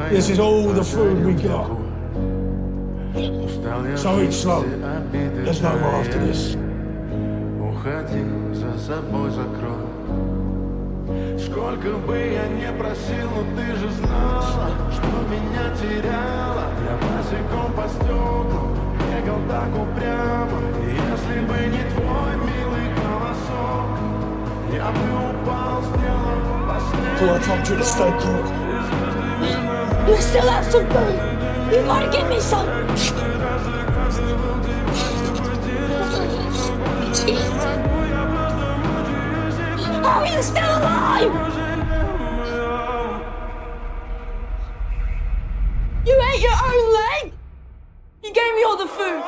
This is all the food we got. So eat slow. There's no more after this. Уходи, за собой закрой. Сколько бы я не просил, но ты же знала, что меня теряла. Я босиком по стеклам бегал так упрямо. И если бы не твой милый голосок, я бы упал, сделал последний. So I told you to stay cool. You still have some food. You gotta give me some. How are you still alive? You ate your own leg? You gave me all the food.